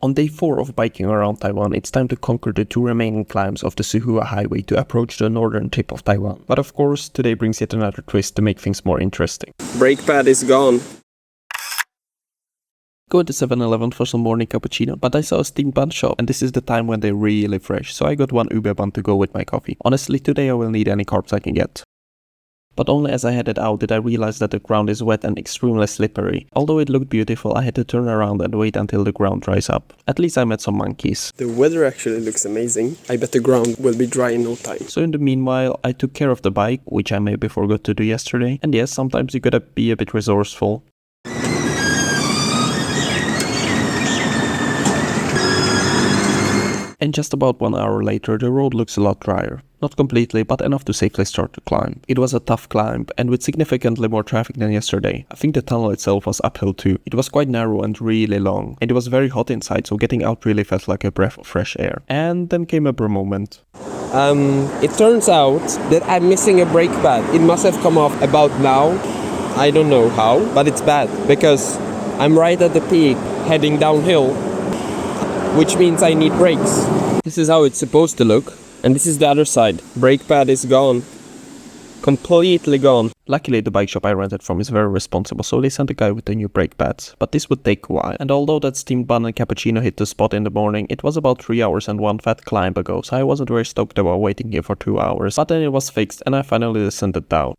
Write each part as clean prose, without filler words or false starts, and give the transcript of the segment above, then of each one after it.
On day 4 of biking around Taiwan, it's time to conquer the 2 remaining climbs of the Suhua Highway to approach the northern tip of Taiwan. But of course, today brings yet another twist to make things more interesting. Brake pad is gone. Go to 7-Eleven for some morning cappuccino, but I saw a steamed bun shop and this is the time when they're really fresh, so I got one ube bun to go with my coffee. Honestly, today I will need any carbs I can get. But only as I headed out did I realize that the ground is wet and extremely slippery. Although it looked beautiful, I had to turn around and wait until the ground dries up. At least I met some monkeys. The weather actually looks amazing. I bet the ground will be dry in no time. So in the meanwhile, I took care of the bike, which I maybe forgot to do yesterday. And yes, sometimes you gotta be a bit resourceful. And just about 1 hour later, the road looks a lot drier. Not completely, but enough to safely start the climb. It was a tough climb, and with significantly more traffic than yesterday. I think the tunnel itself was uphill too. It was quite narrow and really long, and it was very hot inside, so getting out really felt like a breath of fresh air. And then came a moment. It turns out that I'm missing a brake pad. It must have come off about now. I don't know how, but it's bad, because I'm right at the peak, heading downhill, which means I need brakes. This is how it's supposed to look. And this is the other side. Brake pad is gone. Completely gone. Luckily, the bike shop I rented from is very responsible, so they sent a guy with the new brake pads. But this would take a while. And although that steamed bun and cappuccino hit the spot in the morning, it was about 3 hours and 1 fat climb ago, so I wasn't very stoked about waiting here for 2 hours. But then it was fixed and I finally descended down.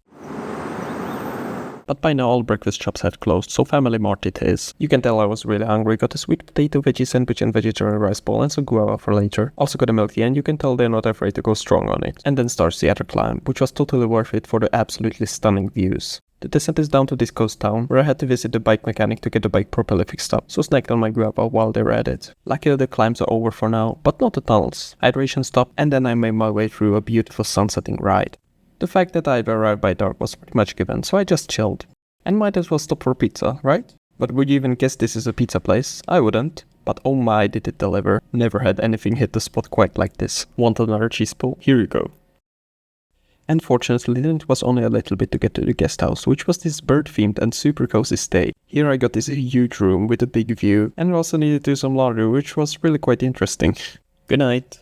But by now all breakfast shops had closed, so Family Mart it is. You can tell I was really hungry, got a sweet potato veggie sandwich and vegetarian rice bowl and some guava for later. Also got a milk tea and you can tell they're not afraid to go strong on it. And then starts the other climb, which was totally worth it for the absolutely stunning views. The descent is down to this coast town, where I had to visit the bike mechanic to get the bike properly fixed up, so snacked on my guava while they were at it. Luckily the climbs are over for now, but not the tunnels. Hydration stopped and then I made my way through a beautiful sunsetting ride. The fact that I'd arrived by dark was pretty much given, so I just chilled. And might as well stop for pizza, right? But would you even guess this is a pizza place? I wouldn't. But oh my, did it deliver. Never had anything hit the spot quite like this. Want another cheese pull? Here you go. And fortunately, then it was only a little bit to get to the guest house, which was this bird-themed and super cozy stay. Here I got this huge room with a big view, and I also needed to do some laundry, which was really quite interesting. Good night.